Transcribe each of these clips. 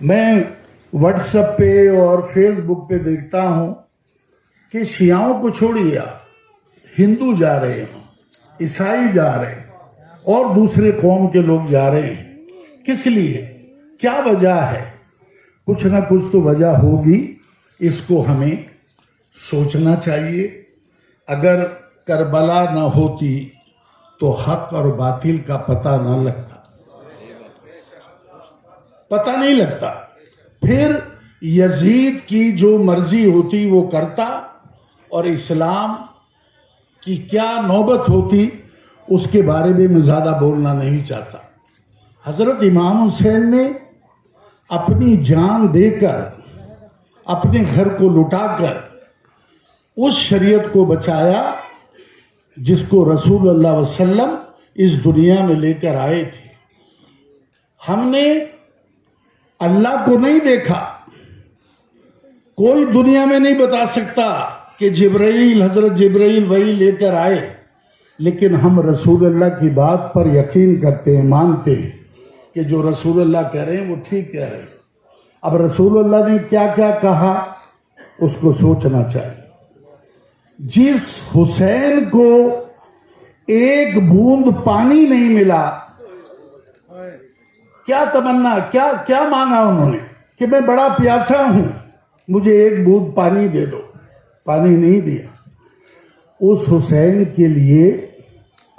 मैं व्हाट्सएप पे और फेसबुक पे देखता हूं कि शियाओं को छोड़िए आप, हिंदू जा रहे हैं, ईसाई जा रहे हैं और दूसरे कौम के लोग जा रहे हैं। किस लिए, क्या वजह है? कुछ ना कुछ तो वजह होगी, इसको हमें सोचना चाहिए। अगर करबला ना होती तो हक और बातिल का पता नहीं लगता। फिर यजीद की जो मर्जी होती वो करता और इस्लाम की क्या नौबत होती उसके बारे में मैं ज्यादा बोलना नहीं चाहता। हजरत इमाम हुसैन ने अपनी जान देकर, अपने घर को लुटाकर उस शरीयत को बचाया जिसको रसूल सल्लल्लाहु अलैहि वसल्लम इस दुनिया में लेकर आए थे। हमने अल्लाह को नहीं देखा, कोई दुनिया में नहीं बता सकता कि हजरत जिब्राइल वही लेकर आए, लेकिन हम रसूलुल्लाह की बात पर यकीन करते हैं, मानते हैं कि जो रसूलुल्लाह कह रहे हैं वो ठीक कह रहे हैं। अब रसूलुल्लाह ने क्या क्या कहा उसको सोचना चाहिए। जिस हुसैन को एक बूंद पानी नहीं मिला, क्या तमन्ना, क्या मांगा उन्होंने कि मैं बड़ा प्यासा हूं, मुझे एक बूंद पानी दे दो, पानी नहीं दिया। उस हुसैन के लिए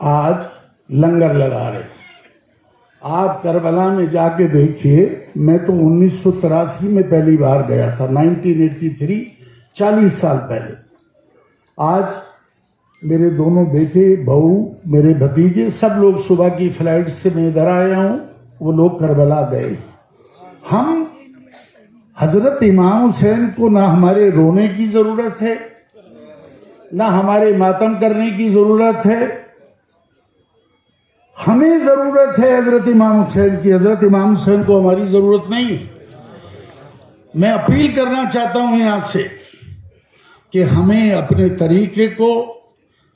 आज लंगर लगा रहे हैं। आप करबला में जाके देखिए, मैं तो 1983 में पहली बार गया था, 1983, 40 साल पहले। आज मेरे दोनों बेटे, बहू, मेरे भतीजे, सब लोग सुबह की फ्लाइट से मैं इधर आया हूं, वो लोग करबला गए। हम हजरत इमाम हुसैन को ना हमारे रोने की जरूरत है, ना हमारे मातम करने की जरूरत है। हमें जरूरत है हजरत इमाम हुसैन की, हजरत इमाम हुसैन को हमारी जरूरत नहीं है। मैं अपील करना चाहता हूं यहां से कि हमें अपने तरीके को,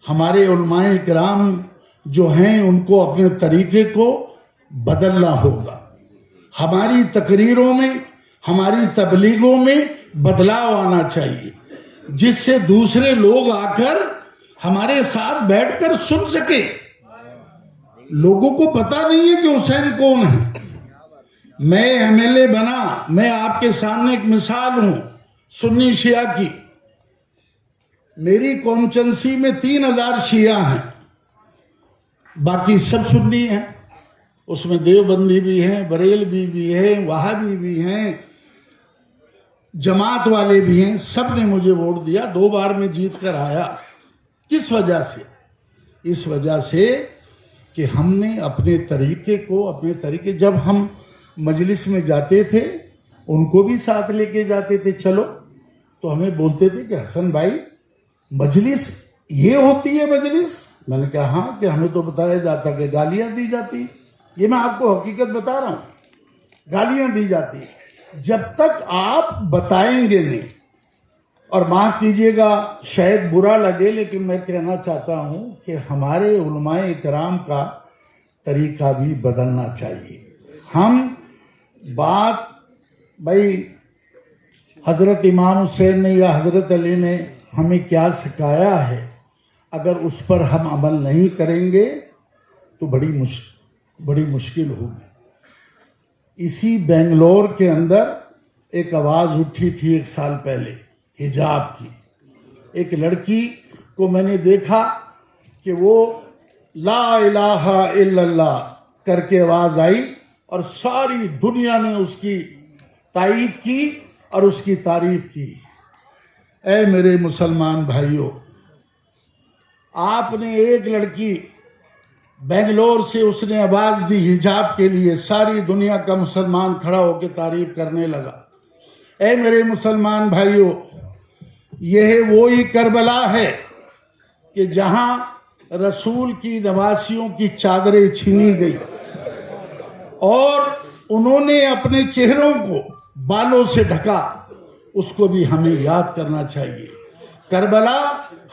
हमारे उलमाए किराम जो हैं उनको अपने तरीके को बदलना होगा। हमारी तकरीरों में, हमारी तबलीगों में बदलाव आना चाहिए, जिससे दूसरे लोग आकर हमारे साथ बैठकर सुन सके। लोगों को पता नहीं है कि हुसैन कौन है। मैं एमएलए बना, मैं आपके सामने एक मिसाल हूं सुन्नी शिया की। मेरी कॉन्स्टिट्यूंसी में 3000 शिया हैं, बाकी सब सुन्नी हैं। उसमें देवबंदी भी हैं, बरेलवी भी हैं, वहाबी भी हैं, जमात वाले भी हैं। सब ने मुझे वोट दिया, 2 बार में जीत कर आया। किस वजह से? इस वजह से कि हमने अपने तरीके, जब हम मजलिस में जाते थे उनको भी साथ लेके जाते थे, चलो, तो हमें बोलते थे कि हसन भाई मजलिस ये होती है मजलिस। मैंने कहा हाँ, कि हमें तो बताया जाता कि गालियां दी जाती। ये मैं आपको हकीकत बता रहा हूं, गालियां दी जाती। जब तक आप बताएंगे नहीं, और माफ कीजिएगा शायद बुरा लगे, लेकिन मैं कहना चाहता हूं कि हमारे उलमाए किराम का तरीका भी बदलना चाहिए। हम बात भाई हजरत इमाम हुसैन ने या हजरत अली ने हमें क्या सिखाया है, अगर उस पर हम अमल नहीं करेंगे तो बड़ी मुश्किल होगी। इसी बेंगलोर के अंदर एक आवाज उठी थी 1 साल पहले हिजाब की। एक लड़की को मैंने देखा कि वो ला इलाहा इल्लल्लाह करके आवाज आई और सारी दुनिया ने उसकी तारीफ की और उसकी तारीफ की। ऐ मेरे मुसलमान भाइयों, आपने एक लड़की बेंगलोर से, उसने आवाज दी हिजाब के लिए, सारी दुनिया का मुसलमान खड़ा होकर तारीफ करने लगा। ऐ मेरे मुसलमान भाइयों, यह वो ही करबला है कि जहां रसूल की नवासियों की चादरें छीनी गई और उन्होंने अपने चेहरों को बालों से ढका। उसको भी हमें याद करना चाहिए। करबला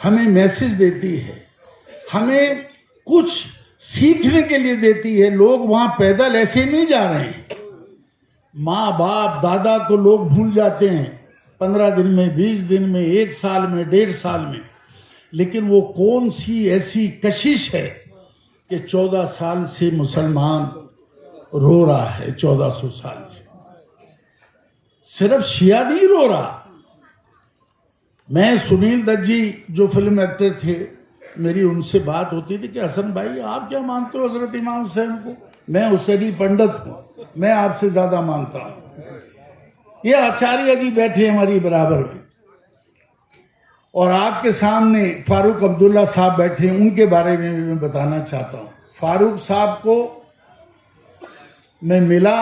हमें मैसेज देती है, हमें कुछ सीखने के लिए देती है। लोग वहां पैदल ऐसे नहीं जा रहे हैं, माँ बाप दादा को लोग भूल जाते हैं 15 दिन में, 20 दिन में, 1 साल में, 1.5 साल में। लेकिन वो कौन सी ऐसी कशिश है कि 14 साल से मुसलमान रो रहा है, 1400 साल से। सिर्फ शिया नहीं रो रहा। मैं सुनील दत्त जी जो फिल्म एक्टर थे, मेरी उनसे बात होती थी कि हसन भाई आप क्या मानते हो हजरत इमाम हुसैन को? मैं हुसैनी पंडित हूं, मैं आपसे ज्यादा मानता हूं। ये आचार्य जी बैठे हमारी बराबर में, और आपके सामने फारूक अब्दुल्ला साहब बैठे हैं, उनके बारे में भी मैं बताना चाहता हूं। फारूक साहब को मैं मिला,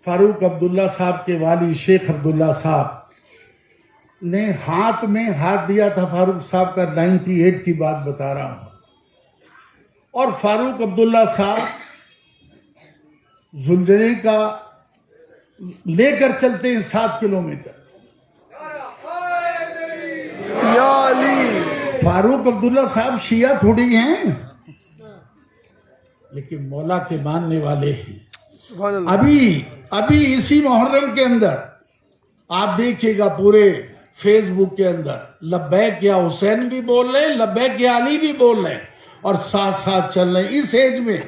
फारूक अब्दुल्ला साहब के वाली शेख अब्दुल्ला साहब ने हाथ में हाथ दिया था फारूक साहब का। 98 की बात बता रहा हूं। और फारूक अब्दुल्ला साहब जुलझने का लेकर चलते हैं 7 किलोमीटर। फारूक अब्दुल्ला साहब शिया थोड़ी हैं, लेकिन मौला के मानने वाले हैं। अभी इसी मुहर्रम के अंदर आप देखिएगा पूरे फेसबुक के अंदर लब्बैक या हुसैन भी बोल रहे हैं, लब्बैक या अली भी बोल रहे हैं, और साथ साथ चल रहे हैं। इस एज में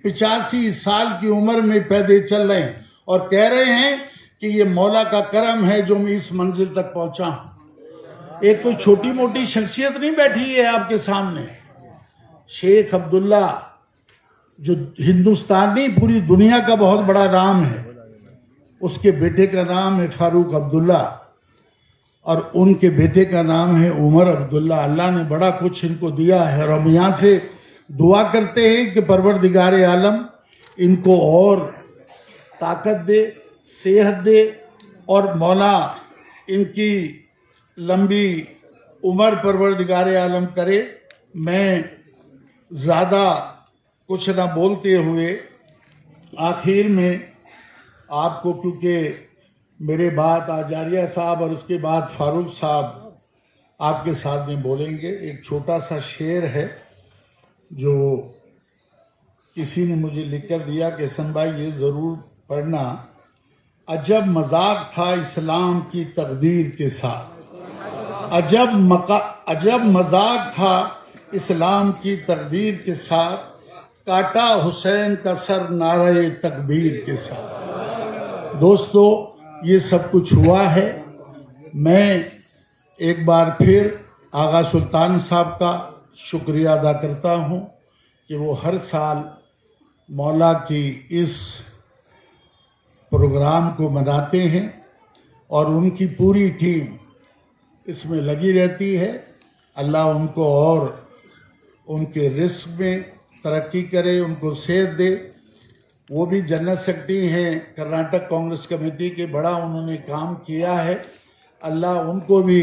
85 साल की उम्र में पैदे चल रहे हैं और कह रहे हैं कि ये मौला का करम है जो मैं इस मंजिल तक पहुंचा हूं। एक कोई छोटी मोटी शख्सियत नहीं बैठी है आपके सामने। शेख अब्दुल्ला जो हिंदुस्तान नहीं पूरी दुनिया का बहुत बड़ा नाम है, उसके बेटे का नाम है फारूक अब्दुल्ला और उनके बेटे का नाम है उमर अब्दुल्ला। अल्लाह ने बड़ा कुछ इनको दिया है और हम यहाँ से दुआ करते हैं कि परवरदिगार आलम इनको और ताकत दे, सेहत दे, और मौला इनकी लंबी उम्र परवरदिगार आलम करे। मैं ज़्यादा कुछ ना बोलते हुए आखिर में आपको, क्योंकि मेरे बाद आचार्य साहब और उसके बाद फारूक साहब आपके साथ में बोलेंगे, एक छोटा सा शेर है जो किसी ने मुझे लिख कर दिया कि हसन भाई ये ज़रूर पढ़ना। अजब मजाक था इस्लाम की तकदीर के साथ, अजब मजाक था इस्लाम की तकदीर के साथ, काटा हुसैन का सर नारे तकबीर के साथ। दोस्तों ये सब कुछ हुआ है। मैं एक बार फिर आगा सुल्तान साहब का शुक्रिया अदा करता हूँ कि वो हर साल मौला की इस प्रोग्राम को मनाते हैं और उनकी पूरी टीम इसमें लगी रहती है। अल्लाह उनको और उनके रिस्क में तरक्की करे, उनको सेहत दे। वो भी जन्नत सेक्रेटरी हैं कर्नाटक कांग्रेस कमेटी के, बड़ा उन्होंने काम किया है। अल्लाह उनको भी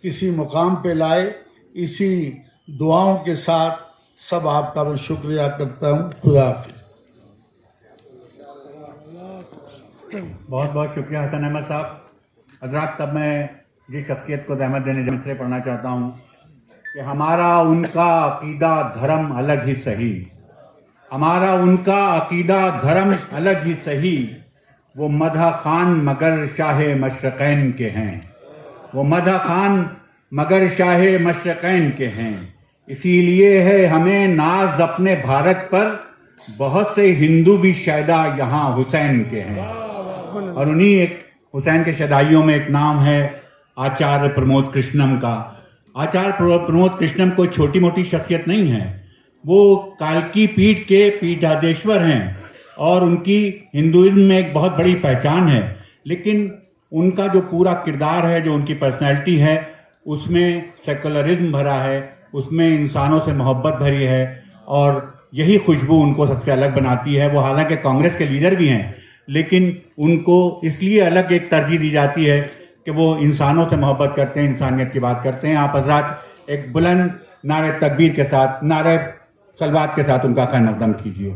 किसी मुकाम पे लाए। इसी दुआओं के साथ सब आपका मैं शुक्रिया करता हूँ। खुदा हाफिज़। बहुत बहुत शुक्रिया हसन अहमद साहब। हजरात, तब मैं जिस शख्सियत को रहमत देने मिसरे पढ़ना चाहता हूँ कि हमारा उनका अकीदा धर्म अलग ही सही, हमारा उनका अकीदा धर्म अलग ही सही, वो मदह खान मगर शाह मशरक़ैन के हैं, वो मदह खान मगर शाह मशरक़ैन के हैं। इसीलिए है हमें नाज अपने भारत पर, बहुत से हिंदू भी शैदा यहाँ हुसैन के हैं। और उन्हीं एक हुसैन के शदाइयों में एक नाम है आचार्य प्रमोद कृष्णम का। आचार्य प्रमोद कृष्णम कोई छोटी मोटी शख्सियत नहीं है, वो कालकी पीठ के पीठाधीश्वर हैं और उनकी हिंदुइज्म में एक बहुत बड़ी पहचान है। लेकिन उनका जो पूरा किरदार है, जो उनकी पर्सनैलिटी है, उसमें सेकुलरिज्म भरा है, उसमें इंसानों से मोहब्बत भरी है और यही खुशबू उनको सबसे अलग बनाती है। वो हालांकि कांग्रेस के लीडर भी हैं, लेकिन उनको इसलिए अलग एक तरजीह दी जाती है कि वो इंसानों से मोहब्बत करते हैं, इंसानियत की बात करते हैं। आप हजरात एक बुलंद नारे तकबीर के साथ, नारे सलवात के साथ उनका खैर मकदम कीजिए।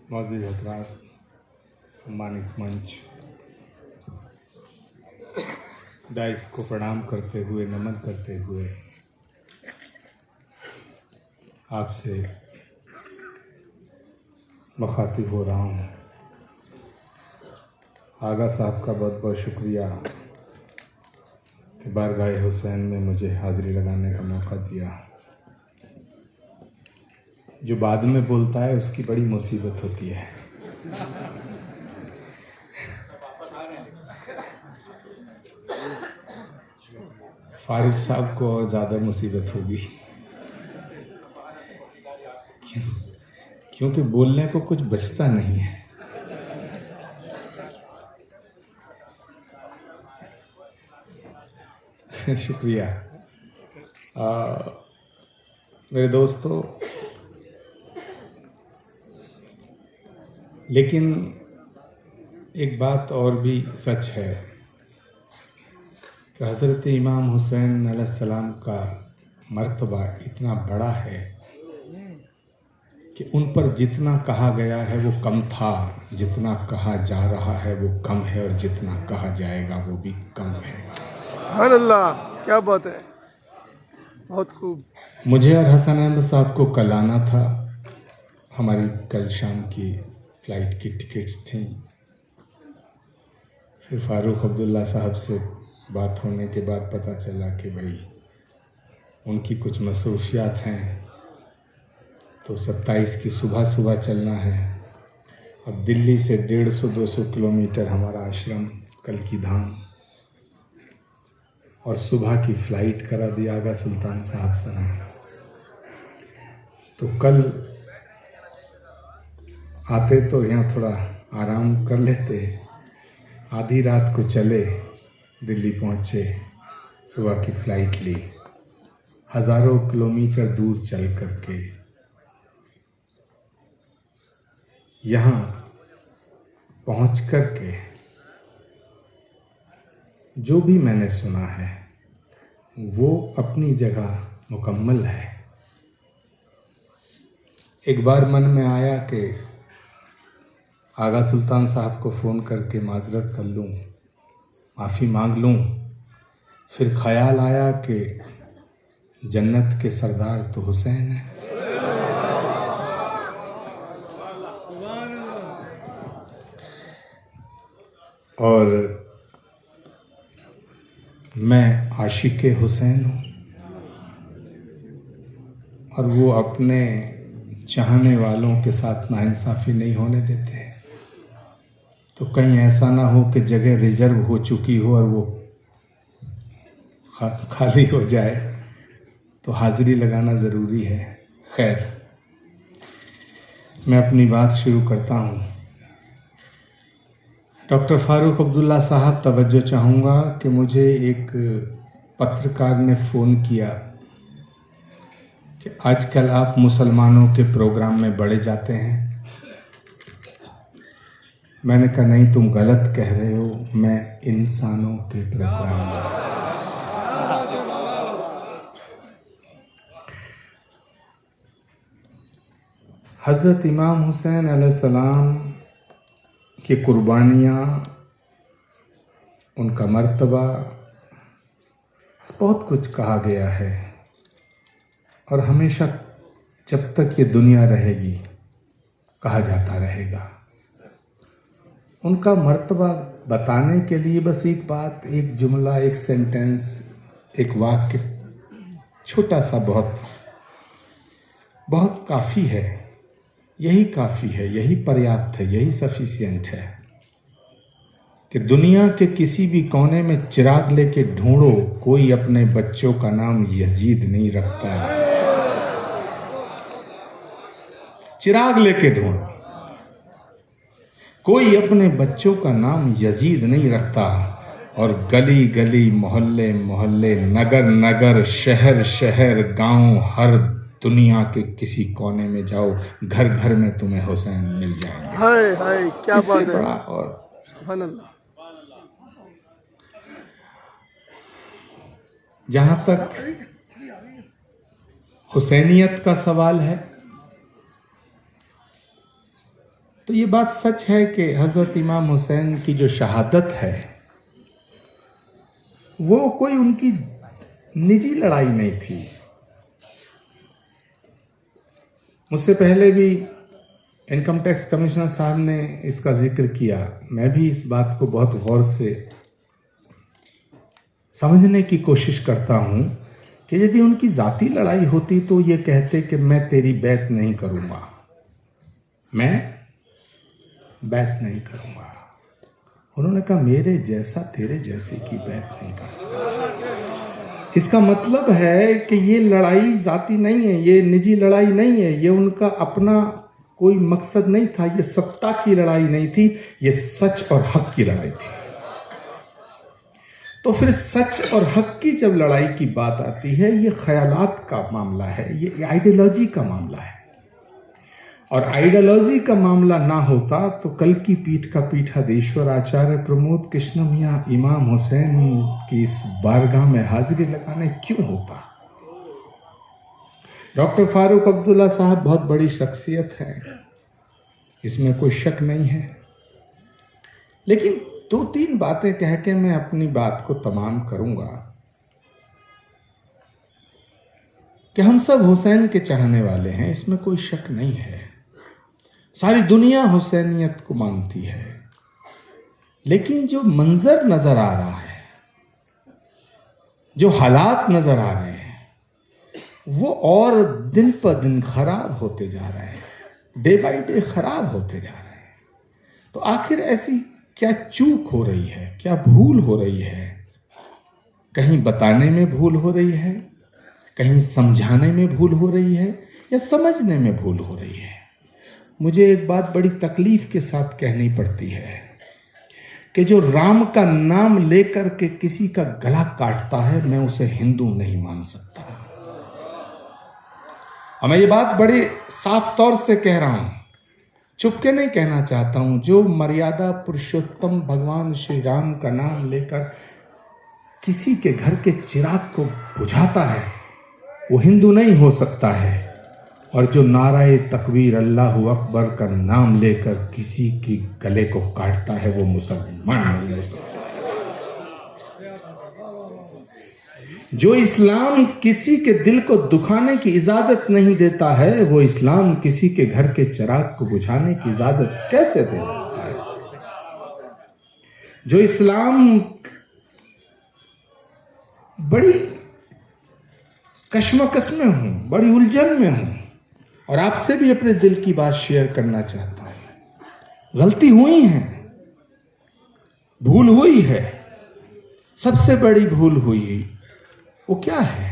मौजूद हजरात, सम्मानित मंच, दाइस को प्रणाम करते हुए, नमन करते हुए आपसे मुखातिब हो रहा हूँ। आगा साहब का बहुत बहुत शुक्रिया कि बारगाह हुसैन में मुझे हाज़िरी लगाने का मौका दिया। जो बाद में बोलता है उसकी बड़ी मुसीबत होती है। फारूक साहब को और ज़्यादा मुसीबत होगी, क्योंकि बोलने को कुछ बचता नहीं है। शुक्रिया। मेरे दोस्तों, लेकिन एक बात और भी सच है कि हज़रत इमाम हुसैन अलैहिस्सलाम का मर्तबा इतना बड़ा है कि उन पर जितना कहा गया है वो कम था, जितना कहा जा रहा है वो कम है, और जितना कहा जाएगा वो भी कम है। सुभान अल्लाह, क्या बात है, बहुत खूब। मुझे और हसन अहमद साहब को कल आना था। हमारी कल शाम की फ़्लाइट की टिकट्स थी। फिर फ़ारूक अब्दुल्ला साहब से बात होने के बाद पता चला कि भाई उनकी कुछ मसरूफियात हैं, तो 27 की सुबह सुबह चलना है। अब दिल्ली से 150-200 किलोमीटर हमारा आश्रम कल की धाम, और सुबह की फ़्लाइट करा दिया आगा सुल्तान साहब सना। तो कल आते तो यहाँ थोड़ा आराम कर लेते, आधी रात को चले, दिल्ली पहुँचे, सुबह की फ़्लाइट ली, हज़ारों किलोमीटर दूर चल करके यहाँ पहुँच करके जो भी मैंने सुना है वो अपनी जगह मुकम्मल है। एक बार मन में आया कि आगा सुल्तान साहब को फ़ोन करके माजरत कर लूँ, माफ़ी मांग लूँ। फिर ख्याल आया कि जन्नत के सरदार तो हुसैन है। और मैं आशिक़े हुसैन हूँ, और वो अपने चाहने वालों के साथ नाइंसाफ़ी नहीं होने देते। तो कहीं ऐसा ना हो कि जगह रिजर्व हो चुकी हो और वो खाली हो जाए, तो हाज़िरी लगाना ज़रूरी है। खैर, मैं अपनी बात शुरू करता हूँ। डॉक्टर फ़ारूक अब्दुल्ला साहब, तवज्जो चाहूँगा कि मुझे एक पत्रकार ने फ़ोन किया कि आजकल आप मुसलमानों के प्रोग्राम में बढ़े जाते हैं। मैंने कहा नहीं, तुम गलत कह रहे हो, मैं इंसानों के प्रोग्राम में। हज़रत इमाम हुसैन अलैहिस्सलाम की कुर्बानियाँ, उनका मर्तबा, बहुत कुछ कहा गया है, और हमेशा जब तक ये दुनिया रहेगी कहा जाता रहेगा। उनका मर्तबा बताने के लिए बस एक बात, एक जुमला, एक सेंटेंस, एक वाक्य, छोटा सा, बहुत बहुत काफ़ी है। यही काफ़ी है, यही पर्याप्त है, यही सफिशिएंट है कि दुनिया के किसी भी कोने में चिराग लेके ढूंढो, कोई अपने बच्चों का नाम यजीद नहीं रखता। चिराग लेके ढूंढो, कोई अपने बच्चों का नाम यजीद नहीं रखता। और गली गली, मोहल्ले मोहल्ले, नगर नगर, शहर शहर, गांव, हर दुनिया के किसी कोने में जाओ, घर घर में तुम्हें हुसैन मिल जाएंगे। हाय हाय, क्या इससे बात है, बड़ा और सुभान अल्लाह। जहां तक हुसैनियत का सवाल है, तो ये बात सच है कि हज़रत इमाम हुसैन की जो शहादत है वो कोई उनकी निजी लड़ाई नहीं थी। मुझसे पहले भी इनकम टैक्स कमिश्नर साहब ने इसका जिक्र किया। मैं भी इस बात को बहुत गौर से समझने की कोशिश करता हूं कि यदि उनकी जाती लड़ाई होती तो ये कहते कि मैं तेरी बैत नहीं करूंगा, मैं बैत नहीं करूंगा। उन्होंने कहा मेरे जैसा तेरे जैसे की बैत नहीं कर सकता। इसका मतलब है कि ये लड़ाई जाती नहीं है, ये निजी लड़ाई नहीं है, ये उनका अपना कोई मकसद नहीं था, ये सत्ता की लड़ाई नहीं थी, ये सच और हक की लड़ाई थी। तो फिर सच और हक की जब लड़ाई की बात आती है, ये ख्यालात का मामला है, ये आइडियोलॉजी का मामला है। और आइडियोलॉजी का मामला ना होता तो कल की पीठ का पीठाधीश्वर आचार्य प्रमोद कृष्ण मियाँ इमाम हुसैन की इस बारगाह में हाजिरी लगाने क्यों होता। डॉक्टर फारूक अब्दुल्ला साहब बहुत बड़ी शख्सियत है, इसमें कोई शक नहीं है। लेकिन 2-3 बातें कह के मैं अपनी बात को तमाम करूंगा कि हम सब हुसैन के चाहने वाले हैं, इसमें कोई शक नहीं है। सारी दुनिया हुसैनियत को मानती है। लेकिन जो मंजर नजर आ रहा है, जो हालात नजर आ रहे हैं, वो और दिन पर दिन खराब होते जा रहे हैं, डे बाय डे खराब होते जा रहे हैं। तो आखिर ऐसी क्या चूक हो रही है, क्या भूल हो रही है? कहीं बताने में भूल हो रही है, कहीं समझाने में भूल हो रही है, या समझने में भूल हो रही है? मुझे एक बात बड़ी तकलीफ के साथ कहनी पड़ती है कि जो राम का नाम लेकर के किसी का गला काटता है, मैं उसे हिंदू नहीं मान सकता। और मैं ये बात बड़े साफ तौर से कह रहा हूं, चुपके नहीं कहना चाहता हूं। जो मर्यादा पुरुषोत्तम भगवान श्री राम का नाम लेकर किसी के घर के चिराग को बुझाता है, वो हिंदू नहीं हो सकता है। और जो नाराए तकबीर अल्लाहु अकबर का नाम लेकर किसी के गले को काटता है, वो मुसलमान नहीं हो सकता। जो इस्लाम किसी के दिल को दुखाने की इजाजत नहीं देता है, वो इस्लाम किसी के घर के चिराग को बुझाने की इजाजत कैसे दे सकता है? जो इस्लाम बड़ी कश्मकश में हूं, बड़ी उलझन में हूं, और आपसे भी अपने दिल की बात शेयर करना चाहता हूं। गलती हुई है, भूल हुई है, सबसे बड़ी भूल हुई। वो क्या है?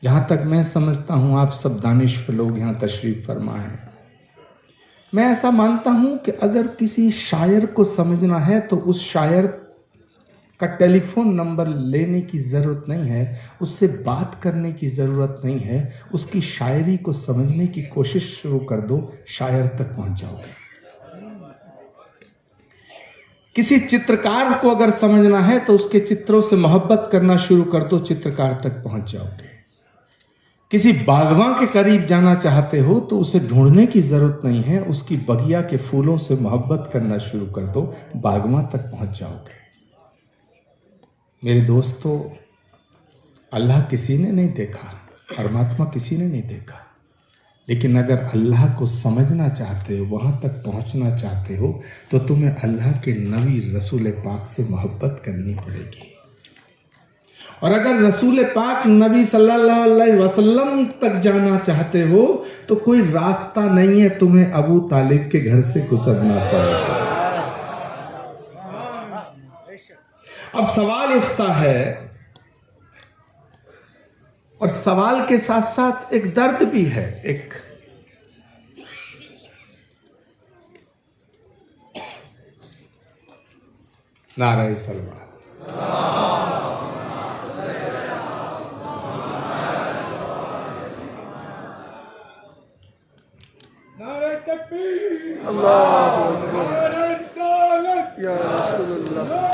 जहां तक मैं समझता हूं, आप सब दानिश्वर लोग यहां तशरीफ फरमा है, मैं ऐसा मानता हूं कि अगर किसी शायर को समझना है तो उस शायर का टेलीफोन नंबर लेने की जरूरत नहीं है, उससे बात करने की जरूरत नहीं है, उसकी शायरी को समझने की कोशिश शुरू कर दो, शायर तक पहुंच जाओगे। किसी चित्रकार को अगर समझना है तो उसके चित्रों से मोहब्बत करना शुरू कर दो, चित्रकार तक पहुंच जाओगे। किसी बागवान के करीब जाना चाहते हो तो उसे ढूंढने की जरूरत नहीं है, उसकी बगिया के फूलों से मोहब्बत करना शुरू कर दो, बागवान तक पहुंच जाओगे। मेरे दोस्तों, अल्लाह किसी ने नहीं देखा, परमात्मा किसी ने नहीं देखा, लेकिन अगर अल्लाह को समझना चाहते हो, वहां तक पहुंचना चाहते हो, तो तुम्हें अल्लाह के नबी रसूल पाक से मोहब्बत करनी पड़ेगी। और अगर रसूल पाक नबी सल्लल्लाहु अलैहि वसल्लम तक जाना चाहते हो तो कोई रास्ता नहीं है, तुम्हें अबू तालिब के घर से गुजरना पड़ेगा। अब सवाल उठता है, और सवाल के साथ साथ एक दर्द भी है, एक नारे सलवार। अल्लाहु अकबर या रसूलुल्लाह।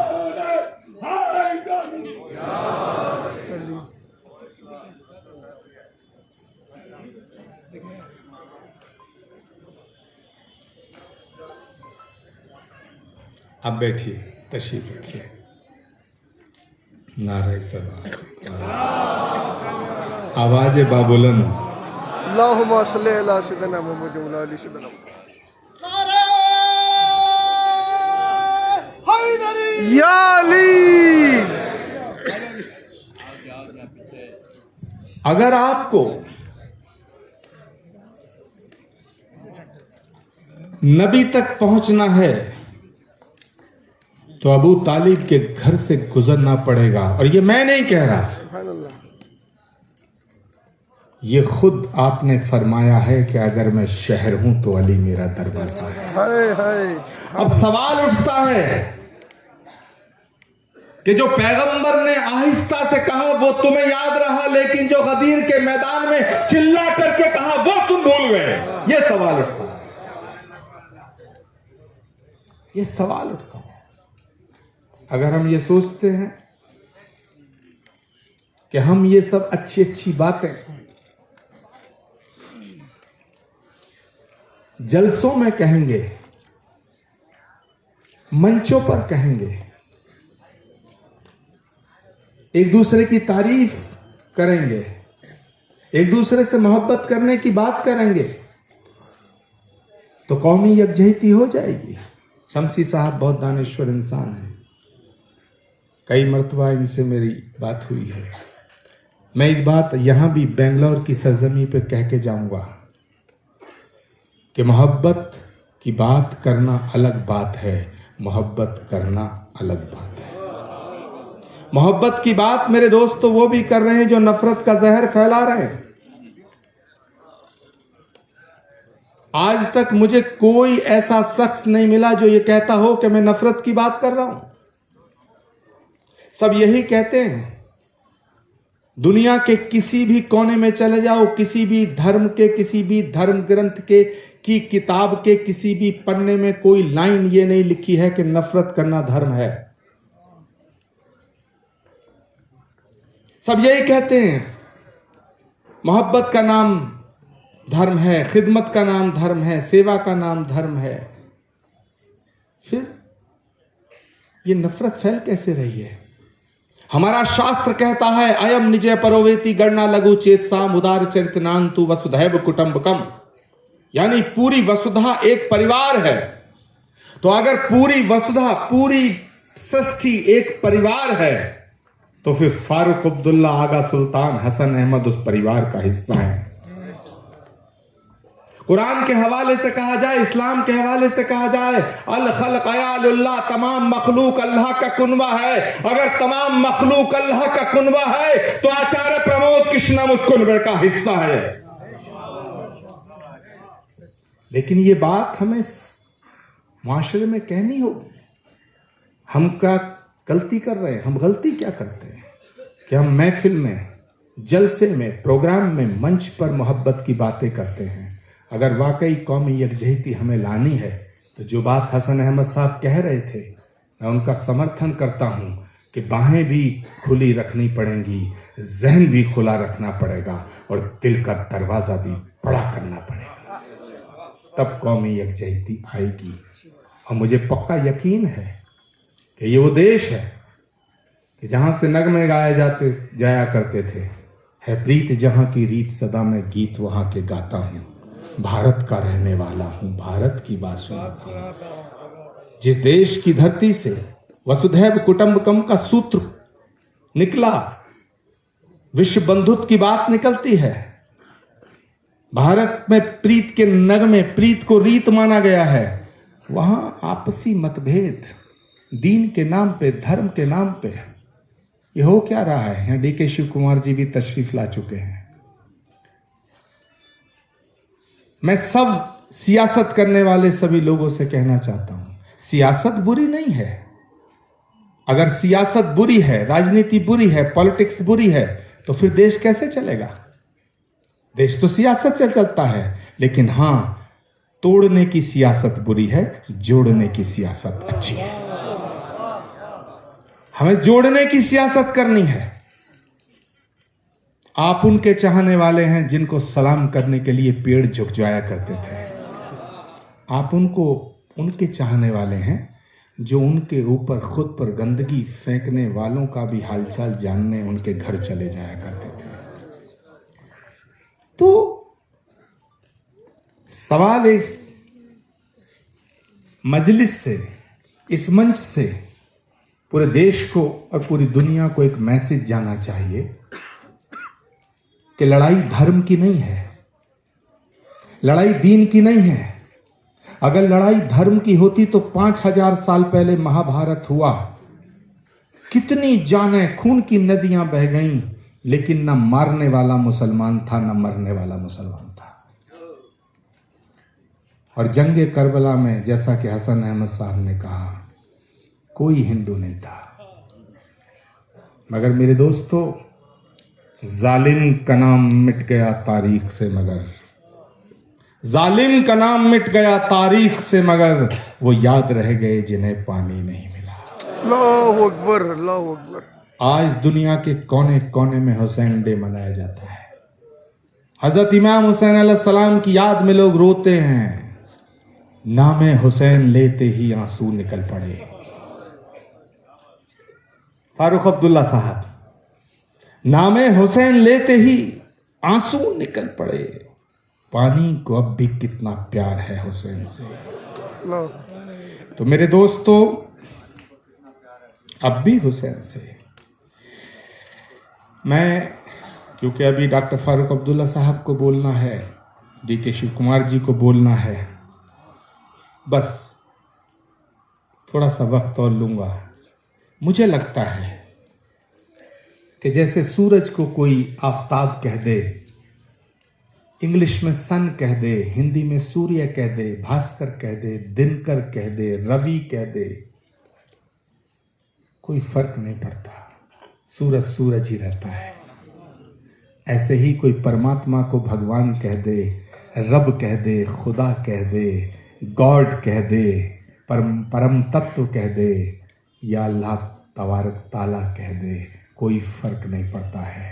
आप बैठिए, तशरीफ रखिए। नारे सलाम, आवाज बाबुलंद। अल्लाहुम्मा सल्ली अला सय्यिदिना मुहम्मद व अला आलि सय्यिदिना मुहम्मद। या अली। अगर आपको नबी तक पहुंचना है तो अबू तालिब के घर से गुजरना पड़ेगा। और ये मैं नहीं कह रहा, सुभान अल्लाह। ये खुद आपने फरमाया है कि अगर मैं शहर हूं तो अली मेरा दरवाजा है। हाय हाय। अब सवाल उठता है कि जो पैगंबर ने आहिस्ता से कहा वो तुम्हें याद रहा, लेकिन जो गदीर के मैदान में चिल्ला करके कहा वो तुम भूल गए। ये सवाल उठता है, ये सवाल उठता है। अगर हम ये सोचते हैं कि हम ये सब अच्छी अच्छी बातें जलसों में कहेंगे, मंचों पर कहेंगे, एक दूसरे की तारीफ करेंगे, एक दूसरे से मोहब्बत करने की बात करेंगे, तो कौमी यकजहती हो जाएगी। शमसी साहब बहुत दानिश्वर इंसान हैं, कई मरतबा इनसे मेरी बात हुई है। मैं एक बात यहां भी बेंगलोर की सरजमी पे कह के जाऊंगा कि मोहब्बत की बात करना अलग बात है, मोहब्बत करना अलग बात है। मोहब्बत की बात मेरे दोस्त तो वो भी कर रहे हैं जो नफरत का जहर फैला रहे हैं। आज तक मुझे कोई ऐसा शख्स नहीं मिला जो ये कहता हो कि मैं नफरत की बात कर रहा हूं। सब यही कहते हैं। दुनिया के किसी भी कोने में चले जाओ, किसी भी धर्म के, किसी भी धर्म ग्रंथ के की किताब के किसी भी पन्ने में कोई लाइन ये नहीं लिखी है कि नफरत करना धर्म है। सब यही कहते हैं मोहब्बत का नाम धर्म है, खिदमत का नाम धर्म है, सेवा का नाम धर्म है। फिर ये नफरत फैल कैसे रही है? हमारा शास्त्र कहता है अयम निजय परोवेति गणना लघु चेत साम उदार चरितनांतु वसुधैव कुटुंबकम, यानी पूरी वसुधा एक परिवार है। तो अगर पूरी वसुधा, पूरी सृष्टि एक परिवार है तो फिर फारूक अब्दुल्ला, आगा सुल्तान, हसन अहमद उस परिवार का हिस्सा है। कुरान के हवाले से कहा जाए, इस्लाम के हवाले से कहा जाए, अल खल्क अयालुल्लाह, तमाम मखलूक अल्लाह का कुनबा है। अगर तमाम मखलूक अल्लाह का कुनबा है तो आचार्य प्रमोद कृष्णम उस कुनबे का हिस्सा है। लेकिन ये बात हमें माशरे में कहनी होगी। हम क्या गलती कर रहे हैं? हम गलती क्या करते हैं कि हम महफिल में, जलसे में, प्रोग्राम में, मंच पर मोहब्बत की बातें करते हैं। अगर वाकई कौमी यकजहती हमें लानी है तो जो बात हसन अहमद साहब कह रहे थे, मैं उनका समर्थन करता हूं कि बाहें भी खुली रखनी पड़ेंगी, जहन भी खुला रखना पड़ेगा और दिल का दरवाजा भी बड़ा करना पड़ेगा, तब कौमी यकजहती आएगी। और मुझे पक्का यकीन है कि ये वो देश है कि जहां से नगमे गाए जाया करते थे, है प्रीत जहां की रीत सदा मैं गीत वहां के गाता हूं, भारत का रहने वाला हूं, भारत की बात सुनता हूं। जिस देश की धरती से वसुधैव कुटुंबकम का सूत्र निकला, विश्व बंधुत्व की बात निकलती है, भारत में प्रीत के नगमे, प्रीत को रीत माना गया है, वहां आपसी मतभेद दीन के नाम पे, धर्म के नाम पे, ये हो क्या रहा है? यहाँ डीके शिव कुमार जी भी तशरीफ ला चुके हैं। मैं सब सियासत करने वाले सभी लोगों से कहना चाहता हूं, सियासत बुरी नहीं है। अगर सियासत बुरी है, राजनीति बुरी है, पॉलिटिक्स बुरी है, तो फिर देश कैसे चलेगा? देश तो सियासत से चलता है। लेकिन हां, तोड़ने की सियासत बुरी है, जोड़ने की सियासत अच्छी है। हमें जोड़ने की सियासत करनी है। आप उनके चाहने वाले हैं जिनको सलाम करने के लिए पेड़ झुक जाया करते थे। आप उनके चाहने वाले हैं जो उनके ऊपर खुद पर गंदगी फेंकने वालों का भी हालचाल जानने उनके घर चले जाया करते थे। तो सवाल इस मजलिस से, इस मंच से पूरे देश को और पूरी दुनिया को एक मैसेज जाना चाहिए कि लड़ाई धर्म की नहीं है, लड़ाई दीन की नहीं है। अगर लड़ाई धर्म की होती तो 5000 साल पहले महाभारत हुआ, कितनी जानें, खून की नदियां बह गईं, लेकिन न मारने वाला मुसलमान था न मरने वाला मुसलमान था। और जंगे करबला में जैसा कि हसन अहमद साहब ने कहा, कोई हिंदू नहीं था। मगर मेरे दोस्तों, जालिम का नाम मिट गया तारीख से, मगर जालिम का नाम मिट गया तारीख से, मगर वो याद रह गए जिन्हें पानी नहीं मिला। अल्लाहु अकबर, अल्लाहु अकबर। आज दुनिया के कोने कोने में हुसैन डे मनाया जाता है। हजरत इमाम हुसैन अलैहिस्सलाम की याद में लोग रोते हैं। नामे हुसैन लेते ही आंसू निकल पड़े। फारूक अब्दुल्ला साहब, नामे हुसैन लेते ही आंसू निकल पड़े। पानी को अब भी कितना प्यार है हुसैन से। तो मेरे दोस्तों, अब भी हुसैन से मैं, क्योंकि अभी डॉक्टर फारूक अब्दुल्ला साहब को बोलना है, DK शिव कुमार जी को बोलना है, बस थोड़ा सा वक्त और लूंगा। मुझे लगता है कि जैसे सूरज को कोई आफताब कह दे, इंग्लिश में सन कह दे, हिंदी में सूर्य कह दे, भास्कर कह दे, दिनकर कह दे, रवि कह दे, कोई फर्क नहीं पड़ता, सूरज सूरज ही रहता है। ऐसे ही कोई परमात्मा को भगवान कह दे, रब कह दे, खुदा कह दे, गॉड कह दे, परम तत्व कह दे, या अल्लाह तबारक ताला कह दे, कोई फर्क नहीं पड़ता है।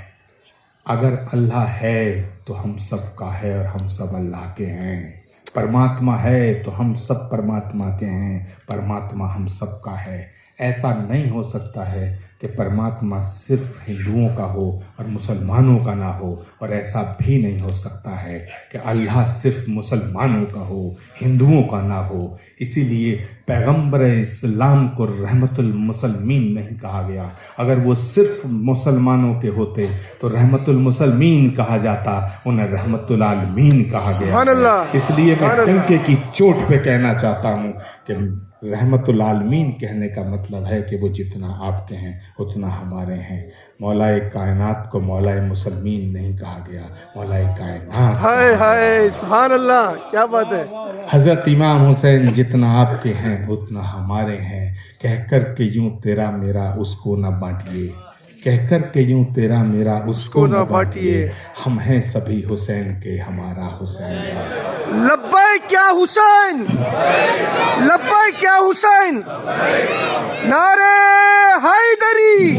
अगर अल्लाह है तो हम सब का है और हम सब अल्लाह के हैं। परमात्मा है तो हम सब परमात्मा के हैं, परमात्मा हम सब का है। ऐसा नहीं हो सकता है कि परमात्मा सिर्फ हिंदुओं का हो और मुसलमानों का ना हो, और ऐसा भी नहीं हो सकता है कि अल्लाह सिर्फ मुसलमानों का हो, हिंदुओं का ना हो। इसीलिए पैगंबर इस्लाम को रहमतुल मुसलमीन नहीं कहा गया। अगर वो सिर्फ मुसलमानों के होते तो रहमतुल मुसलमीन कहा जाता, उन्हें रहमतुल आलमीन कहा गया। इसलिए मैं डंके की चोट पे कहना चाहता हूँ कि रहमतुल आलमीन कहने का मतलब है कि वो जितना आपके हैं उतना हमारे हैं। मौलाए कायनात को मौलाए मुसलमीन नहीं कहा गया, मौलाए कायनात। हाय हाय, सुभान अल्लाह, क्या बात है। हजरत इमाम हुसैन जितना आपके हैं उतना हमारे हैं। कहकर के यूं तेरा मेरा उसको न बांटिए, कहकर के यूं तेरा मेरा उसको न बांटिए, हम हैं सभी हुसैन के, हमारा हुसैन का। लब्बैक क्या हुसैन, लब्बैक क्या हुसैन, नारे हैदरी।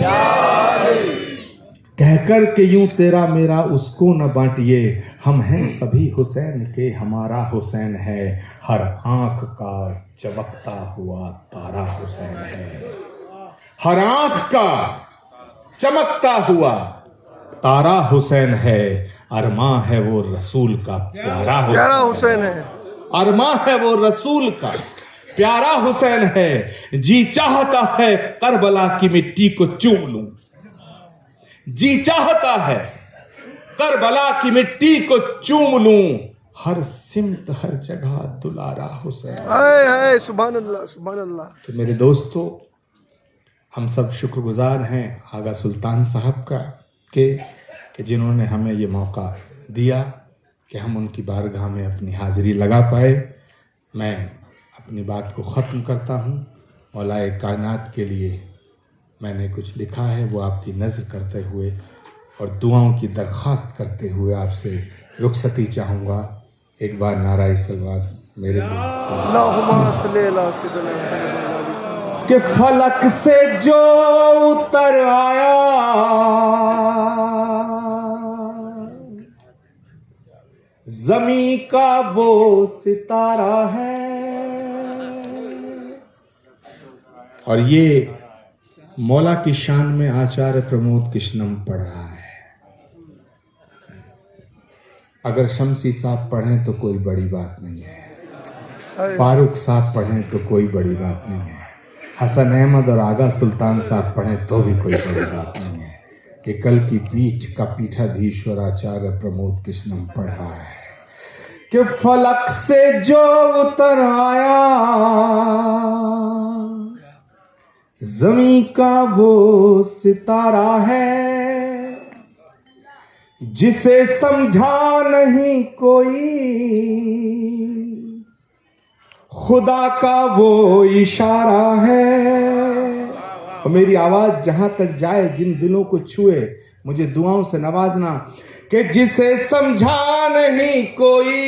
कहकर के यूं तेरा मेरा उसको न बांटिए, हम हैं सभी हुसैन के, हमारा हुसैन है। हर आंख का चमकता हुआ तारा हुसैन है, हर आंख का चमकता हुआ तारा हुसैन है। अरमां है वो रसूल का प्यारा हुसैन है, अरमां है वो रसूल का प्यारा हुसैन है। जी चाहता है करबला की मिट्टी को चूम लूं, जी चाहता है करबला की मिट्टी को चूम लूं, हर सिमत हर जगह दुलारा हुसैन। हाय हाय, सुभान अल्लाह, सुभान अल्लाह। तो मेरे दोस्तों, हम सब शुक्रगुजार हैं आगा सुल्तान साहब का कि जिन्होंने हमें ये मौका दिया कि हम उनकी बारगाह में अपनी हाज़िरी लगा पाए। मैं अपनी बात को ख़त्म करता हूँ। मौलाए कायनात के लिए मैंने कुछ लिखा है, वो आपकी नज़र करते हुए और दुआओं की दरख्वास्त करते हुए आपसे रुखसती चाहूँगा। एक बार नाराए सलवात मेरे अल्लाहुम्मा सल्ली अला सय्यिदिना कि फलक से जो उतर आया, ज़मीं का वो सितारा है। और ये मौला की शान में आचार्य प्रमोद कृष्णम पढ़ रहा है। अगर शमसी साहब पढ़ें तो कोई बड़ी बात नहीं है, फारूक साहब पढ़ें तो कोई बड़ी बात नहीं है, हसन अहमद और आगा सुल्तान साहब पढ़ें तो भी कोई बड़ी बात नहीं है। कि कल की पीठ का पीठाधीश्वर आचार्य प्रमोद कृष्णम पढ़ रहा है कि फलक से जो उतर आया ज़मीं का वो सितारा है, जिसे समझा नहीं कोई खुदा का वो इशारा है। और मेरी आवाज जहां तक जाए, जिन दिलों को छुए, मुझे दुआओं से नवाजना कि जिसे समझा नहीं कोई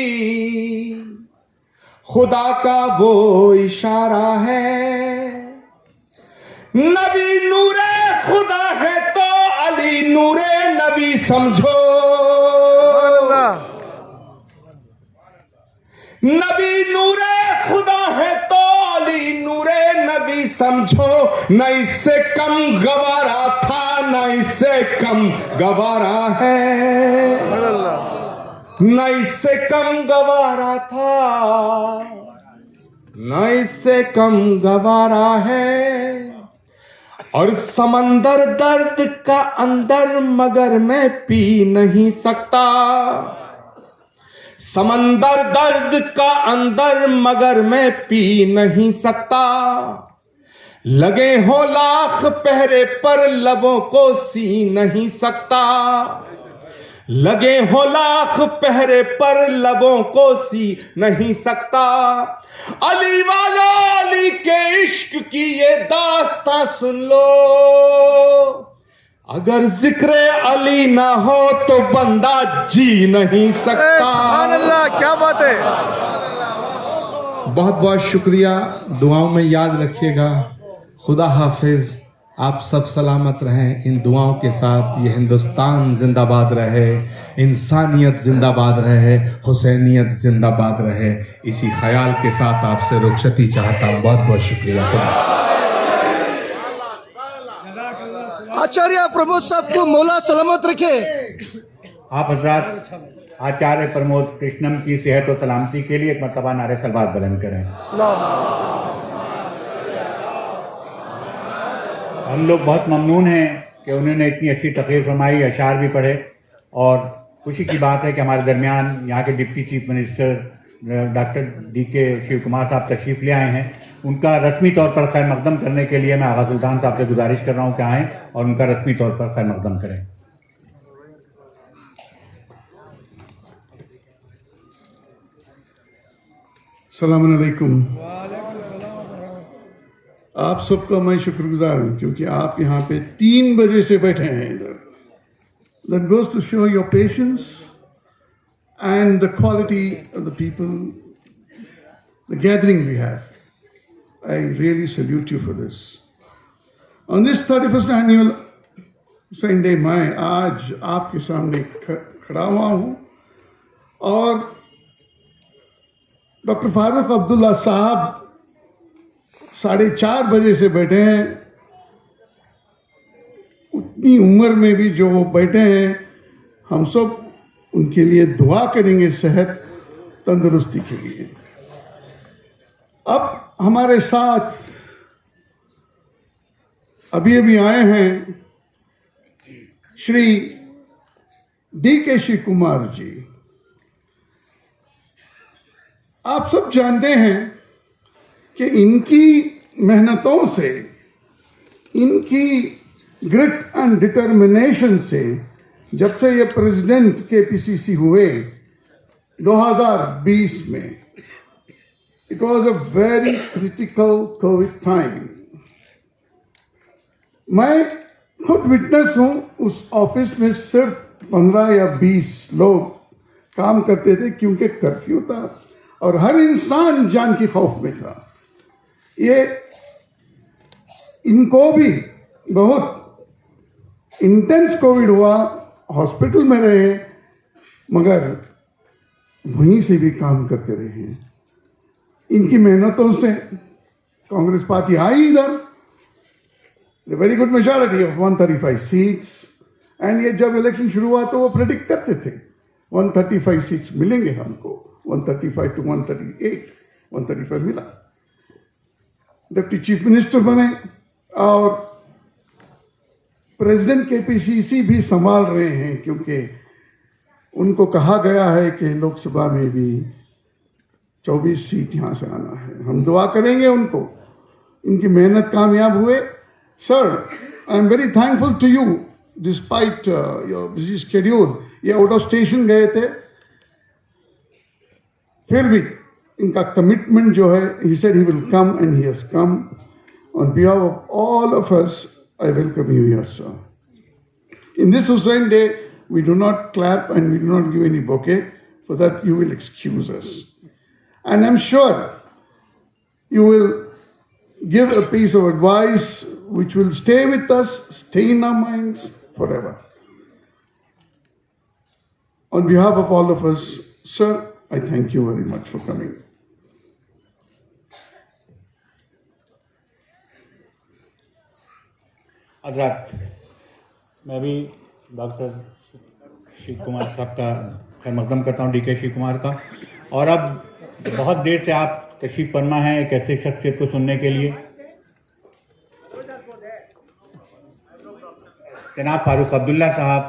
खुदा का वो इशारा है। नबी नूरे खुदा है तो अली नूरे नबी समझो, नबी नूरे खुदा है तो अली नूरे नबी समझो। न इससे कम गवारा था न इससे कम गवारा है, न इससे कम गवारा था न इससे कम गवारा है। और समंदर दर्द का अंदर मगर मैं पी नहीं सकता, समंदर दर्द का अंदर मगर मैं पी नहीं सकता। लगे हो लाख पहरे पर लबों को सी नहीं सकता, लगे हो लाख पहरे पर लबों को सी नहीं सकता। अली वालो अली के इश्क की ये दास्तां सुन लो, अगर जिक्र अली ना हो तो बंदा जी नहीं सकता। सुभान अल्लाह, क्या बात है। बहुत बहुत शुक्रिया, दुआओं में याद रखिएगा। खुदा हाफिज, आप सब सलामत रहें। इन दुआओं के साथ ये हिंदुस्तान जिंदाबाद रहे, इंसानियत जिंदाबाद रहे, हुसैनियत जिंदाबाद रहे। इसी ख्याल के साथ आपसे रुखसती चाहता हूँ। बहुत बहुत शुक्रिया। आचार्य प्रमोद साहब को मौला सलामत रखे। आप हजरात आचार्य प्रमोद कृष्णम की सेहत और सलामती के लिए एक मरतबा नारे सलवात बुलंद करें। हम लोग बहुत ममनून हैं कि उन्होंने इतनी अच्छी तकरीर फरमाई, अशार भी पढ़े, और खुशी की बात है कि हमारे दरमियान यहाँ के deputy chief minister doctor DK Shivakumar साहब तशरीफ ले आए हैं। उनका रस्मी तौर पर खैर मकदम करने के लिए मैं आगा सुल्तान साहब से गुजारिश कर रहा हूँ कि आएँ और उनका रस्मी तौर पर खैर मकदम करें। अस्सलाम वालेकुम। आप सबका मैं शुक्रगुजार हूँ क्योंकि आप यहाँ पे 3 बजे से बैठे हैं इधर। That goes to show your patience and the quality of the people, the gathering we have. I really salute you for this. On this 31st annual Hussain Day, मैं आज आपके सामने खड़ा हुआ हूँ और डॉक्टर फारूक अब्दुल्ला साहब 4:30 बजे से बैठे हैं। उतनी उम्र में भी जो वो बैठे हैं, हम सब उनके लिए दुआ करेंगे सेहत तंदुरुस्ती के लिए। अब हमारे साथ अभी अभी आए हैं श्री DK शिव कुमार जी। आप सब जानते हैं कि इनकी मेहनतों से, इनकी ग्रिट एंड डिटर्मिनेशन से, जब से ये प्रेसिडेंट KPCC हुए 2020 में, it was a very critical Covid time. मैं खुद विटनेस हूँ। उस ऑफिस में सिर्फ 15 या 20 लोग काम करते थे क्योंकि कर्फ्यू था और हर इंसान जान की खौफ में था। ये इनको भी बहुत इंटेंस कोविड हुआ, हॉस्पिटल में रहे, मगर वहीं से भी काम करते रहे। इनकी मेहनतों से कांग्रेस पार्टी आई इधर very good majority of 135 seats. And ये जब इलेक्शन शुरू हुआ तो वो प्रेडिक्ट करते थे 135 सीट्स मिलेंगे हमको, 135 to 138, 135 मिला। डिप्टी चीफ मिनिस्टर बने और प्रेसिडेंट केपीसीसी भी संभाल रहे हैं, क्योंकि उनको कहा गया है कि लोकसभा में भी 24 सीट यहां से आना है। हम दुआ करेंगे उनको, इनकी मेहनत कामयाब हुए। Sir, I am very thankful to you despite your busy schedule. ये आउट ऑफ स्टेशन गए थे, फिर भी इनका कमिटमेंट जो है, he said he will come and he has come. On behalf of all of us, I welcome you here, sir. In this Hussain Day, we do not clap and we do not give any bouquet. For that, you will excuse us. And I'm sure you will give a piece of advice which will stay with us, stay in our minds forever. On behalf of all of us, sir, I thank you very much for coming. हज़रात, मैं भी doctor Shiv Kumar साहब का खैर मकदम करता हूँ, DK Shiv Kumar का। और अब बहुत देर से आप तशरीफ फरमा है एक ऐसे शख्सियत को सुनने के लिए। जनाब फारूक अब्दुल्ला साहब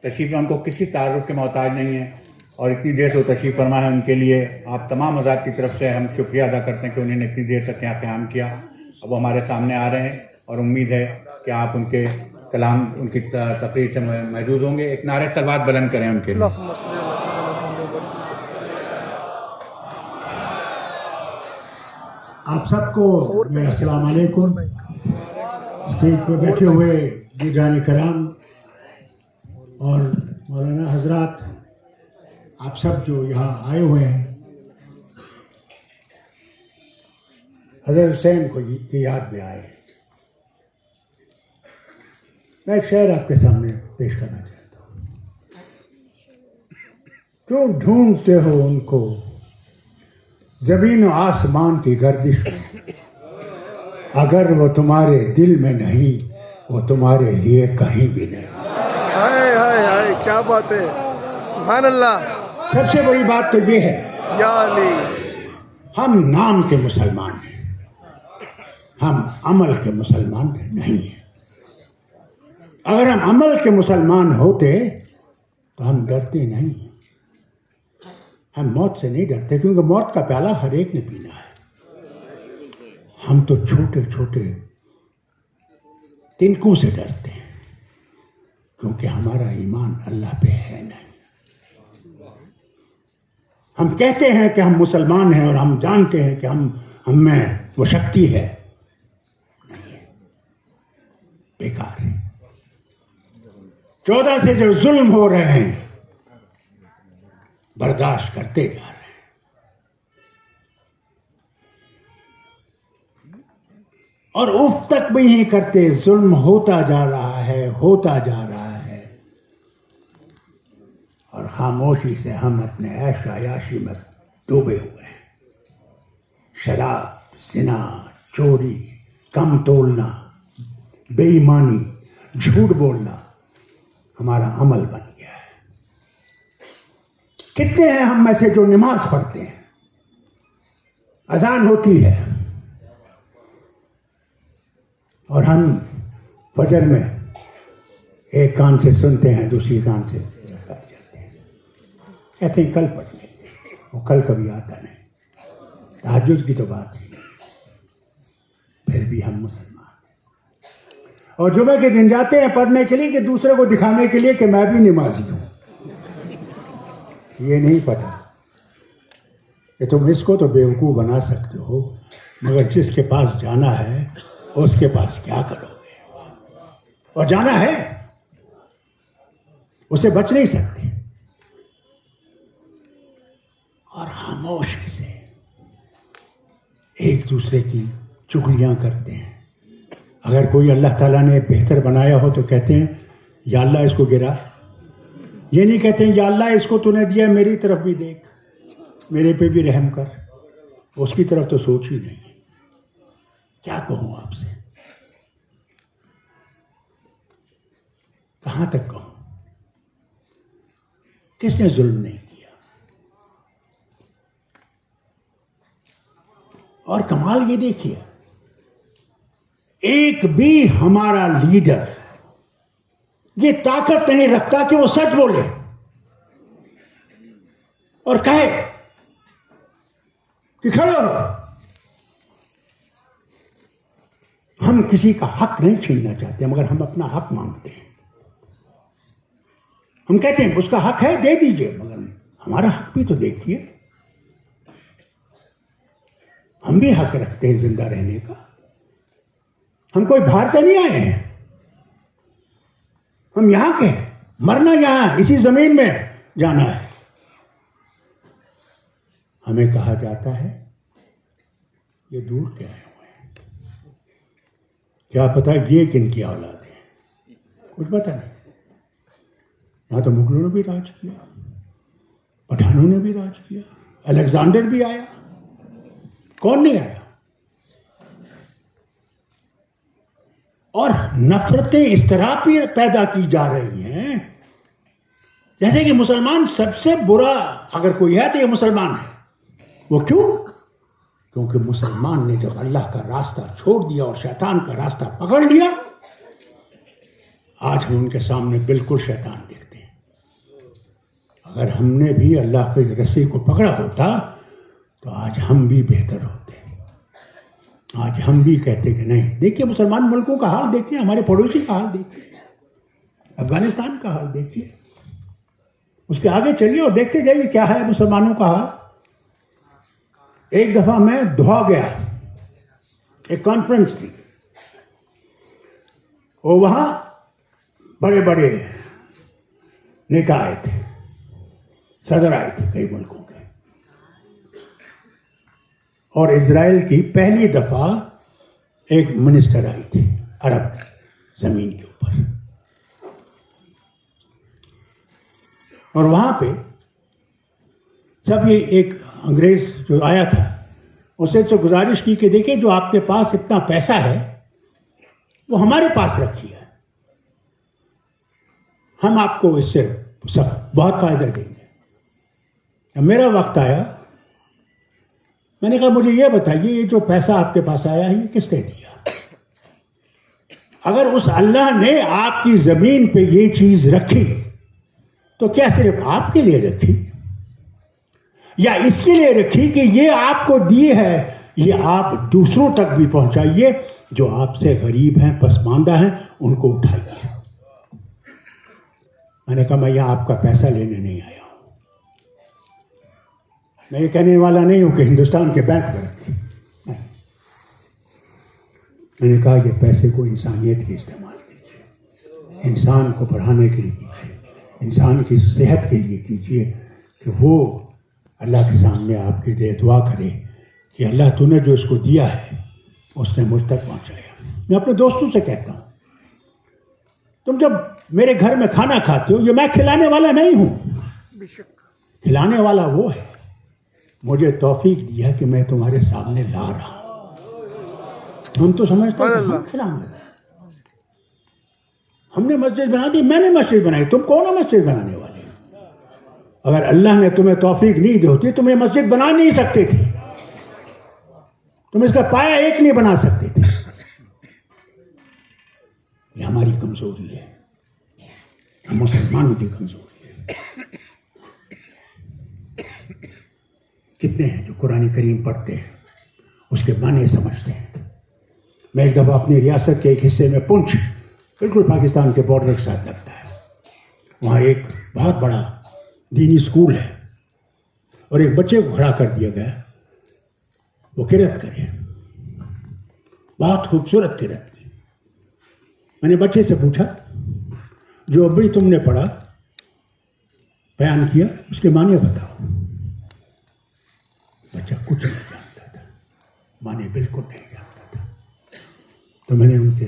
तशरीफ में, उनको किसी तारुफ के मोहताज नहीं है और इतनी देर से वो तशरीफ फरमा है। उनके लिए आप तमाम हज़रात की तरफ से हम शुक्रिया अदा करते हैं कि उन्होंने इतनी देर तक यहाँ क़याम किया। अब वो हमारे सामने आ रहे हैं और उम्मीद है कि आप उनके कलाम, उनकी तकरीर से महजूज होंगे। एक नारे सलवात बुलंद करें उनके लिए। आप सबको मेरा अस्सलाम वालेकुम। स्टेज पर बैठे हुए बुज़ुर्गान कराम और मौलाना हजरात, आप सब जो यहाँ आए हुए हैं, हज़रत हुसैन को की याद में आए। मैं एक शेर आपके सामने पेश करना चाहता हूँ। क्यों ढूंढते हो उनको ज़मीन और आसमान की गर्दिश में, अगर वो तुम्हारे दिल में नहीं, वो तुम्हारे लिए कहीं भी नहीं। हाय हाय हाय, क्या बात है, सुभान अल्लाह। सबसे बड़ी बात तो ये है, या अली, हम नाम के मुसलमान हैं, हम अमल के मुसलमान नहीं हैं। अगर हम अमल के मुसलमान होते तो हम डरते नहीं, हम मौत से नहीं डरते, क्योंकि मौत का प्याला हर एक ने पीना है। हम तो छोटे छोटे तिनकों से डरते हैं, क्योंकि हमारा ईमान अल्लाह पे है नहीं। हम कहते हैं कि हम मुसलमान हैं और हम जानते हैं कि हम में वो शक्ति है, नहीं है, बेकार है। 14 से जो जुल्म हो रहे हैं, बर्दाश्त करते जा रहे हैं। और उफ तक भी नहीं करते, जुल्म होता जा रहा है, होता जा रहा है, और खामोशी से हम अपने ऐश आयाशी में डूबे हुए हैं। शराब, जिना, चोरी, कम तोलना, बेईमानी, झूठ बोलना हमारा अमल बन गया है। कितने हैं हम में से जो नमाज पढ़ते हैं, अजान होती है और हम फजर में एक कान से सुनते हैं, दूसरी कान से कर जाते हैं, कहते हैं कल पढ़ लेंगे, वो कल कभी आता नहीं। तहज्जुद की तो बात ही नहीं, फिर भी हम मुसलमान। और जुमे के दिन जाते हैं पढ़ने के लिए कि दूसरे को दिखाने के लिए कि मैं भी नमाजी हूं। ये नहीं पता कि तुम इसको तो बेवकूफ़ बना सकते हो, मगर जिसके पास जाना है उसके पास क्या करोगे? और जाना है, उसे बच नहीं सकते। और खामोशी से एक दूसरे की चुगलियां करते हैं। अगर कोई अल्लाह ताला ने बेहतर बनाया हो तो कहते हैं या अल्लाह इसको गिरा। ये नहीं कहते हैं या अल्लाह इसको तूने दिया, मेरी तरफ भी देख, मेरे पे भी रहम कर। उसकी तरफ तो सोच ही नहीं। क्या कहूँ आपसे, कहां तक कहूं, किसने जुल्म नहीं किया। और कमाल ये देखिए, एक भी हमारा लीडर ये ताकत नहीं रखता कि वो सच बोले और कहे कि खड़े हो। हम किसी का हक नहीं छीनना चाहते, मगर हम अपना हक मांगते हैं। हम कहते हैं उसका हक है, दे दीजिए, मगर हमारा हक भी तो देखिए। हम भी हक रखते हैं जिंदा रहने का। हम कोई बाहर से नहीं आए हैं, हम यहां के, मरना यहां इसी जमीन में जाना है। हमें कहा जाता है ये दूर के आए हुए हैं, क्या पता ये किनकी औलाद है, कुछ पता नहीं। यहां तो मुगलों ने भी राज किया, पठानों ने भी राज किया, अलेक्जेंडर भी आया, कौन नहीं आया। और नफरतें इस तरह भी पैदा की जा रही हैं जैसे कि मुसलमान सबसे बुरा अगर कोई है तो ये मुसलमान है। वो क्यों? क्योंकि मुसलमान ने जब अल्लाह का रास्ता छोड़ दिया और शैतान का रास्ता पकड़ लिया, आज हम उनके सामने बिल्कुल शैतान दिखते हैं। अगर हमने भी अल्लाह की रस्सी को पकड़ा होता तो आज हम भी बेहतर होते। आज हम भी कहते कि नहीं। देखिए मुसलमान मुल्कों का हाल देखिए, हमारे पड़ोसी का हाल देखिए, अफगानिस्तान का हाल देखिए, उसके आगे चलिए और देखते जाइए क्या है मुसलमानों का हाल। एक दफा मैं दोहा गया, एक कॉन्फ्रेंस थी, और वहां बड़े बड़े नेता आए थे, सदर आए थे कई मुल्कों के, और इजराइल की पहली दफा एक मिनिस्टर आई थी अरब जमीन के ऊपर। और वहां पे जब ये एक अंग्रेज जो आया था उससे तो गुजारिश की कि देखिए जो आपके पास इतना पैसा है वो हमारे पास रखिए, हम आपको इससे सब बहुत फायदा देंगे। जब मेरा वक्त आया मैंने कहा मुझे ये बताइए ये जो पैसा आपके पास आया है ये किसने दिया? अगर उस अल्लाह ने आपकी जमीन पे ये चीज रखी तो क्या सिर्फ आपके लिए रखी या इसके लिए रखी कि ये आपको दी है, ये आप दूसरों तक भी पहुंचाइए, जो आपसे गरीब हैं, पसमानदा हैं, उनको उठाइए। मैंने कहा मैं यहां आपका पैसा लेने नहीं आया हूं, मैं ये कहने वाला नहीं हूं कि हिंदुस्तान के बैंक में रखी, नहीं। मैंने कहा ये पैसे को इंसानियत के इस्तेमाल कीजिए, इंसान को पढ़ाने के लिए कीजिए, इंसान की सेहत के लिए कीजिए, कि वो अल्लाह के सामने आपके लिए दुआ करे कि अल्लाह तूने जो इसको दिया है उसने मुझ तक पहुंचाया। मैं अपने दोस्तों से कहता हूं तुम जब मेरे घर में खाना खाते हो ये मैं खिलाने वाला नहीं हूं, खिलाने वाला वो है, मुझे तौफीक दिया कि मैं तुम्हारे सामने ला रहा हूं। हम तो समझते हैं हम खिलाने, हमने मस्जिद बना दी, मैंने मस्जिद बनाई, तुम कौन है मस्जिद बनाने वाले? अगर अल्लाह ने तुम्हें तौफीक नहीं दी होती तुम ये मस्जिद बना नहीं सकते थे, तुम इसका पाया एक नहीं बना सकते थे। ये हमारी कमजोरी है, हम मुसलमानों की कमजोरी है। कितने हैं जो कुरान करीम पढ़ते हैं, उसके माने समझते हैं। मैं एक दफा अपनी रियासत के एक हिस्से में, पुंछ बिल्कुल पाकिस्तान के बॉर्डर के साथ लगता है, वहाँ एक बहुत बड़ा दीनी स्कूल है और एक बच्चे को खड़ा कर दिया गया, वो किरत करे, बहुत खूबसूरत किरत। मैंने बच्चे से पूछा जो अभी तुमने पढ़ा बयान किया उसके माने बताओ। बच्चा कुछ नहीं जानता था, माने बिल्कुल नहीं जानता था। तो मैंने उनके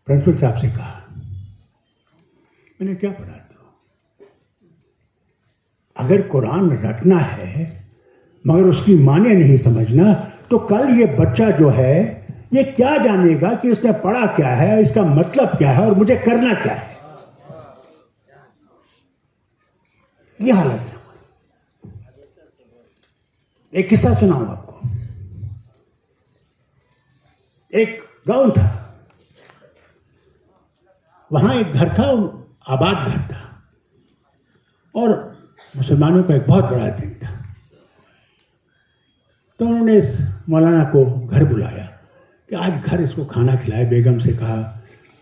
प्रिंसिपल साहब से कहा मैंने क्या पढ़ा? अगर कुरान रटना है मगर उसकी माने नहीं समझना तो कल ये बच्चा जो है ये क्या जानेगा कि उसने पढ़ा क्या है, इसका मतलब क्या है और मुझे करना क्या है। ये हालत है। एक किस्सा सुनाऊं आपको। एक गांव था, वहां एक घर था, आबाद घर था, और मुसलमानों का एक बहुत बड़ा दिन था। तो उन्होंने इस मौलाना को घर बुलाया कि आज घर इसको खाना खिलाए। बेगम से कहा,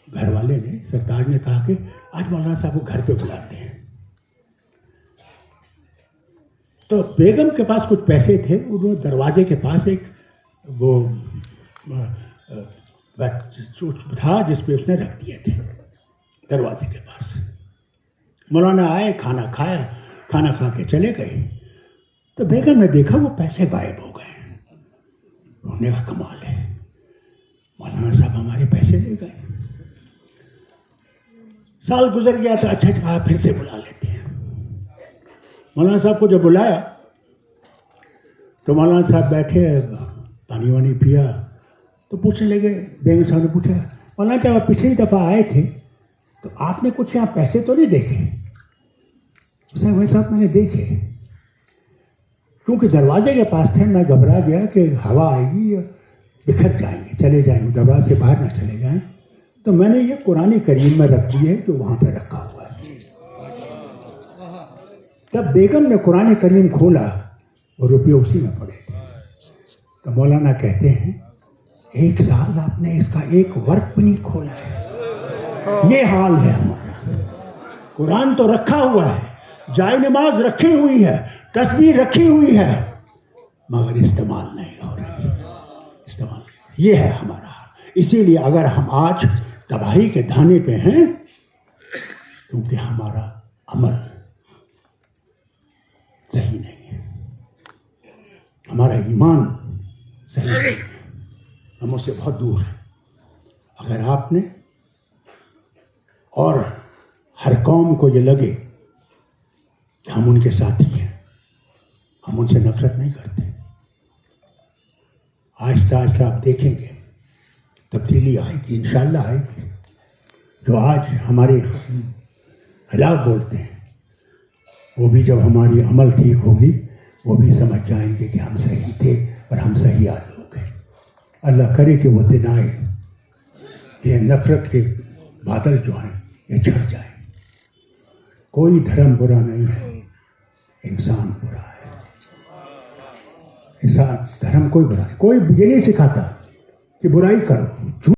घर वाले ने, सरताज ने कहा कि आज मौलाना साहब को घर पे बुलाते हैं। तो बेगम के पास कुछ पैसे थे, उन्होंने दरवाजे के पास एक वो था जिसपे उसने रख दिए थे, दरवाजे के पास। मौलाना आए, खाना खाया, खाना खा के चले गए। तो बेगम ने देखा वो पैसे गायब हो गए। उन्होंने कहा कमाल है, मौलाना साहब हमारे पैसे ले गए। साल गुजर गया तो अच्छा कहा फिर से बुला लेते हैं। मौलाना साहब को जब बुलाया तो मौलाना साहब बैठे, पानी वानी पिया, तो पूछने लगे, बेगम साहब ने पूछा, मौलाना जब आप पिछली दफ़ा आए थे तो आपने कुछ यहाँ पैसे तो नहीं देखे? उसने वही साहब मैंने देखे, क्योंकि दरवाजे के पास थे, मैं घबरा गया कि हवा आएगी, बिखर जाएंगे, चले जाएंगे, दरवाजे से बाहर ना चले जाएं, तो मैंने ये कुरान करीम में रख दिए जो वहाँ पे रखा हुआ है। तब बेगम ने कुरान करीम खोला, वो रुपये उसी में पड़े थे। तो मौलाना कहते हैं, एक साल आपने इसका एक वर्क भी नहीं खोला है। ये हाल है हमारा। कुरान तो रखा हुआ है, जाए नमाज रखी हुई है, तस्बीह रखी हुई है, मगर इस्तेमाल नहीं हो रही। इस्तेमाल, ये है हमारा हाल। इसीलिए अगर हम आज तबाही के धाने पे हैं, क्योंकि हमारा अमल सही नहीं है, हमारा ईमान सही नहीं है, हम उससे बहुत दूर हैं। अगर आपने, और हर कौम को ये लगे कि हम उनके साथी हैं, हम उनसे नफरत नहीं करते, आहिस्ता आहिस्ता आप देखेंगे तब्दीली आएगी, इंशाअल्लाह आएगी। जो आज हमारे खिलाफ बोलते हैं, वो भी जब हमारी अमल ठीक होगी, वो भी समझ जाएंगे कि हम सही थे और हम सही लोग हैं। अल्लाह करे कि वो दिन आए, ये नफरत के बादल जो हैं ये छट जाए। कोई धर्म बुरा नहीं है, इंसान बुरा है। इंसान, धर्म कोई बुरा नहीं, कोई ये नहीं सिखाता कि बुराई करो।